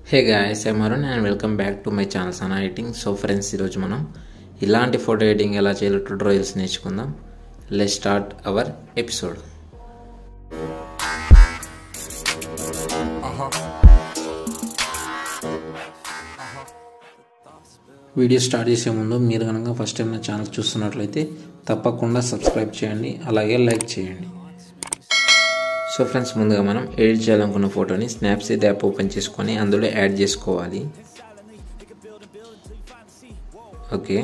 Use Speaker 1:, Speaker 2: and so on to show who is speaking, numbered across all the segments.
Speaker 1: Hey guys, I'm Arun and welcome back to my channel Sana Editing. So friends, ఈరోజు మనం ఇలాంటి photo editing ఎలా చేయాలో tutorials నేర్చుకుందాం. Let's start our episode. Video start చేసే ముందు మీరు కనుక ఫస్ట్ టైం నా ఛానల్ చూస్తున్నట్లయితే తప్పకుండా సబ్స్క్రైబ్ చేయండి, అలాగే లైక్ చేయండి. సో ఫ్రెండ్స్, ముందుగా మనం ఎడిట్ చేయాలనుకున్న ఫోటోని స్నాప్సీడ్ యాప్ ఓపెన్ చేసుకొని అందులో యాడ్ చేసుకోవాలి. ఓకే.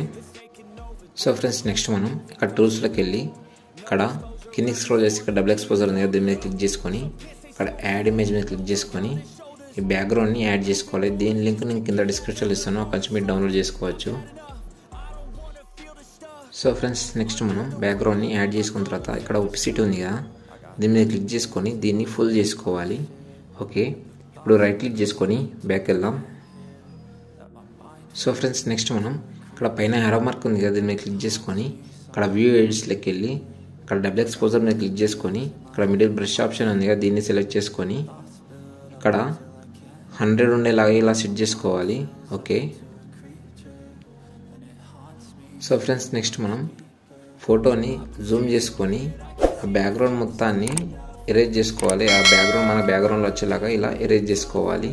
Speaker 1: సో ఫ్రెండ్స్, నెక్స్ట్ మనం ఇక్కడ టూల్స్లోకి వెళ్ళి ఇక్కడ కిందికి స్క్రోల్ చేసి ఇక్కడ డబుల్ ఎక్స్పోజర్ ఉంది కదా, దీని మీద క్లిక్ చేసుకొని ఇక్కడ యాడ్ ఇమేజ్ మీద క్లిక్ చేసుకొని ఈ బ్యాక్గ్రౌండ్ని యాడ్ చేసుకోవాలి. దీని లింక్ నేను కింద డిస్క్రిప్షన్లో ఇస్తాను, కొంచెం మీరు డౌన్లోడ్ చేసుకోవచ్చు. సో ఫ్రెండ్స్, నెక్స్ట్ మనం బ్యాక్గ్రౌండ్ని యాడ్ చేసుకున్న తర్వాత ఇక్కడ ఒపిసిటీ ఉంది కదా, దీని మీద క్లిక్ చేసుకొని దీన్ని ఫుల్ చేసుకోవాలి. ఓకే, ఇప్పుడు రైట్ క్లిక్ చేసుకొని బ్యాక్ వెళ్దాం. సో ఫ్రెండ్స్, నెక్స్ట్ మనం ఇక్కడ పైన యారో మార్క్ ఉంది కదా, దీని మీద క్లిక్ చేసుకొని ఇక్కడ వ్యూ ఎడిట్స్లోకి వెళ్ళి ఇక్కడ డబుల్ ఎక్స్పోజర్ మీద క్లిక్ చేసుకొని ఇక్కడ మిడిల్ బ్రష్ ఆప్షన్ ఉంది కదా, దీన్ని సెలెక్ట్ చేసుకొని ఇక్కడ 100 ఉండేలాగా ఇలా సెట్ చేసుకోవాలి. ఓకే. సో ఫ్రెండ్స్, నెక్స్ట్ మనం ఫోటోని జూమ్ చేసుకొని ఆ బ్యాక్గ్రౌండ్ మొత్తాన్ని ఎరేజ్ చేసుకోవాలి. ఆ బ్యాక్గ్రౌండ్ మన బ్యాక్గ్రౌండ్లో వచ్చేలాగా ఇలా ఎరేజ్ చేసుకోవాలి.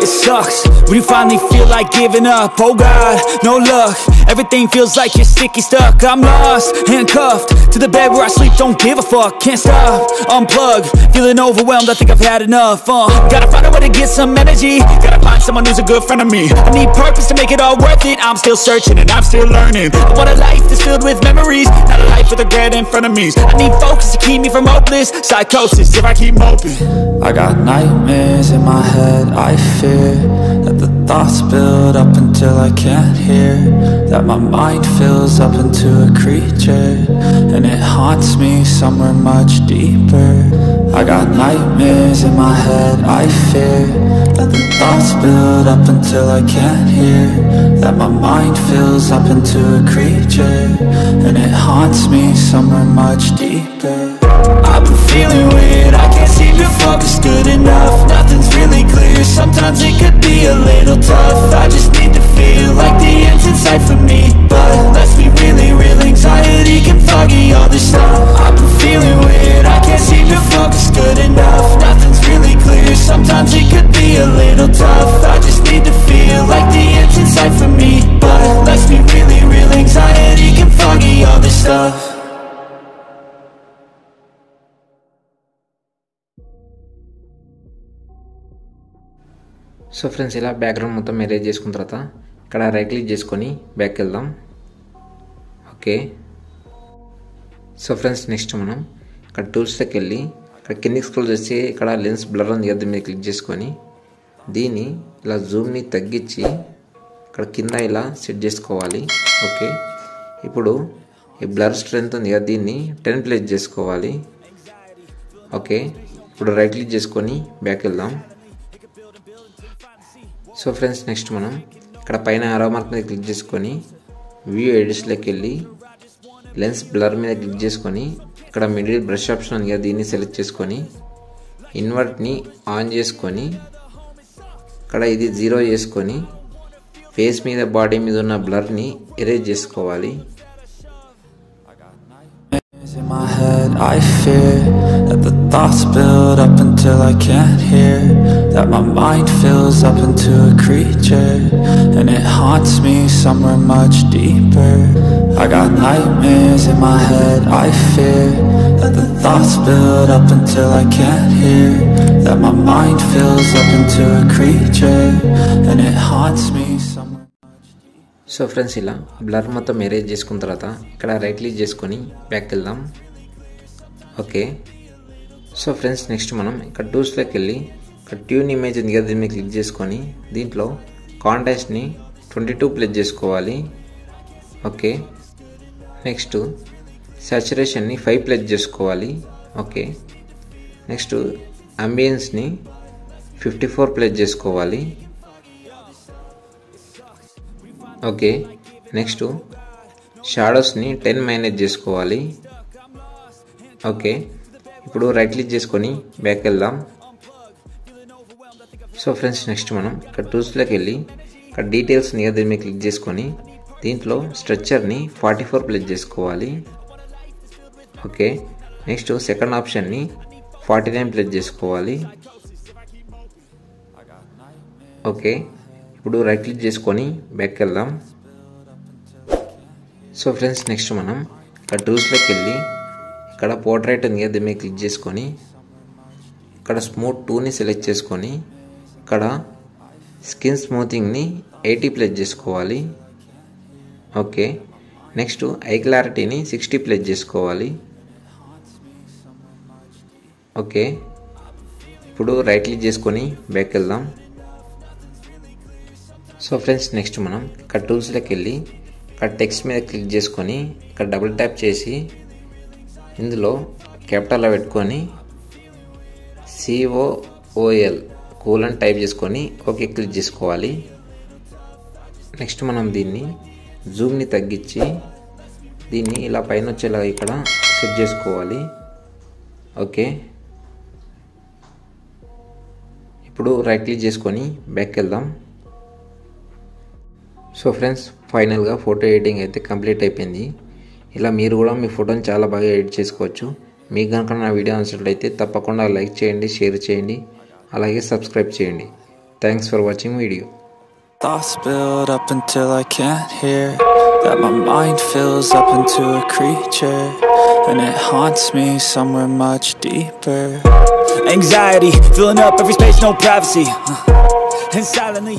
Speaker 2: It sucks when you finally feel like giving up. Oh God, no luck. Everything feels like you're sticky stuck. I'm lost, handcuffed to the bed where I sleep. Don't give a fuck, can't stop. Unplug, feeling overwhelmed. I think I've had enough. Gotta find a way to get some energy. Gotta find someone who's a good friend of me. I need purpose to make it all worth it. I'm still searching and I'm still learning. I want a life that's filled with memories, not a life with regret and frenemies. I need focus to keep me from hopeless psychosis if I keep moping. I got nightmares in my head. I fear that the thoughts build up until I can't hear, that my mind fills up into a creature and it haunts me somewhere much deeper. I got nightmares in my head. I fear that the thoughts build up until I can't hear, that my mind fills up into a creature and it haunts me somewhere much deeper. I've been feeling weird, I can't seem to focus good enough. Nothing's really clear, sometimes it could be a little tough. I just need to feel like the end's in sight for me, but let's be really real, anxiety can foggy all this stuff. I've been feeling weird, I can't seem to focus good enough. Nothing's really clear, sometimes it could be a little tough. I just need to feel like the end's in sight for me, but let's be really real, anxiety can foggy all this stuff.
Speaker 1: So friends, ఇలా background మొత్తం erase చేసుకున్న తర్వాత ఇక్కడ right click చేసుకొని back వెళ్దాం. Okay. So friends, next మనం ఇక్కడ టూల్స్లోకి వెళ్ళి ఇక్కడ కిందికి స్క్రోల్ చేసి ఇక్కడ లెన్స్ బ్లర్ ఉంది కదా, మీద క్లిక్ చేసుకొని దీన్ని ఇలా జూమ్ని తగ్గించి ఇక్కడ కింద ఇలా సెట్ చేసుకోవాలి. ఓకే. ఇప్పుడు ఈ బ్లర్ స్ట్రెంత్ ఉంది కదా, దీన్ని 10 ప్లేస్ చేసుకోవాలి. ఓకే. ఇప్పుడు రైట్ క్లిక్ చేసుకొని బ్యాక్ వెళ్దాం. సో ఫ్రెండ్స్, నెక్స్ట్ మనం ఇక్కడ పైన యారో మార్క్ మీద క్లిక్ చేసుకొని వ్యూ ఎడిట్స్లోకి వెళ్ళి లెన్స్ బ్లర్ మీద క్లిక్ చేసుకొని ఇక్కడ మిడిల్ బ్రష్ ఆప్షన్ ఉంది కదా, దీన్ని సెలెక్ట్ చేసుకొని ఇన్వర్ట్ని ఆన్ చేసుకొని ఇక్కడ ఇది 0 చేసుకొని ఫేస్ మీద బాడీ మీద ఉన్న బ్లర్ని ఎరేజ్ చేసుకోవాలి.
Speaker 2: In my head, I fear that the thoughts build up until I can't hear, that my mind fills up into a creature and it haunts me somewhere much deeper. I got nightmares in my head. I fear that the thoughts build up until I can't hear, that my mind fills up into a creature and it haunts me somewhere.
Speaker 1: So friends, ఇలా blur మొత్తం erase చేసుకున్న తర్వాత ఇక్కడ right click చేసుకొని back వెళ్దాం. Okay. So friends, next మనం ఇక్కడ టూల్స్లోకి వెళ్ళి ఇక్కడ ట్యూన్ ఇమేజ్ ఉంది కదా, దీన్ని క్లిక్ చేసుకొని దీంట్లో కాంట్రాస్ట్ని 22 ప్లేస్ చేసుకోవాలి. ఓకే. నెక్స్ట్ సాచురేషన్ని 5 ప్లేస్ చేసుకోవాలి. ఓకే. నెక్స్ట్ అంబియన్స్ని 54 ప్లేస్ చేసుకోవాలి. ఓకే. నెక్స్ట్ షాడోస్ని 10 మేనేజ్ చేసుకోవాలి. ఓకే. ఇప్పుడు రైట్ క్లిక్ చేసుకొని బ్యాక్ వెళ్దాం. సో ఫ్రెండ్స్ నెక్స్ట్ మనం ఇక్కడ టూల్స్లోకి వెళ్ళి ఇక్కడ డీటెయిల్స్ నియర్ దీని మీద క్లిక్ చేసుకొని దీంట్లో స్ట్రక్చర్ని 44 ప్లేస్ చేసుకోవాలి. ఓకే. నెక్స్ట్ సెకండ్ ఆప్షన్ని 49 ప్లేస్ చేసుకోవాలి. ఓకే. ఇప్పుడు రైట్ క్లిక్ చేసుకొని బ్యాక్ వెళ్దాం. సో ఫ్రెండ్స్ నెక్స్ట్ మనం ఇక్కడ టూల్స్లోకి వెళ్ళి ఇక్కడ పోర్ట్రైట్ ఉంది దీని మీద క్లిక్ చేసుకొని ఇక్కడ స్మూత్ 2ని సెలెక్ట్ చేసుకొని ఇక్కడ స్కిన్ స్మూతింగ్ని 80 ప్లేస్ చేసుకోవాలి. ఓకే. నెక్స్ట్ ఐ క్లారిటీని 60 ప్లేస్ చేసుకోవాలి. ఓకే. ఇప్పుడు రైట్ క్లిక్ చేసుకొని బ్యాక్ వెళ్దాం. సో ఫ్రెండ్స్ నెక్స్ట్ మనం ఇక్కడ టూల్స్లోకి వెళ్ళి ఇక్కడ టెక్స్ట్ మీద క్లిక్ చేసుకొని ఇక్కడ డబుల్ ట్యాప్ చేసి ఇందులో క్యాపిటల్లో పెట్టుకొని COOL కూల్ టైప్ చేసుకొని ఓకే క్లిక్ చేసుకోవాలి. నెక్స్ట్ మనం దీన్ని జూమ్ని తగ్గించి దీన్ని ఇలా పైన వచ్చేలా ఇక్కడ సెట్ చేసుకోవాలి. ఓకే. ఇప్పుడు రైట్ క్లిక్ చేసుకొని బ్యాక్ వెళ్దాం. సో ఫ్రెండ్స్ ఫైనల్గా ఫోటో ఎడిటింగ్ అయితే కంప్లీట్ అయిపోయింది. ఇలా మీరు కూడా మీ ఫోటోని చాలా బాగా ఎడిట్ చేసుకోవచ్చు. మీకు కనుక నా వీడియో నచ్చినట్లయితే తప్పకుండా లైక్ చేయండి, షేర్ చేయండి, అలాగే సబ్స్క్రైబ్ చేయండి. Thanks for watching video.
Speaker 2: Thoughts build up until I can't hear, that my mind fills up into a creature, and it haunts me somewhere much deeper. Anxiety filling up every space, no privacy, and silently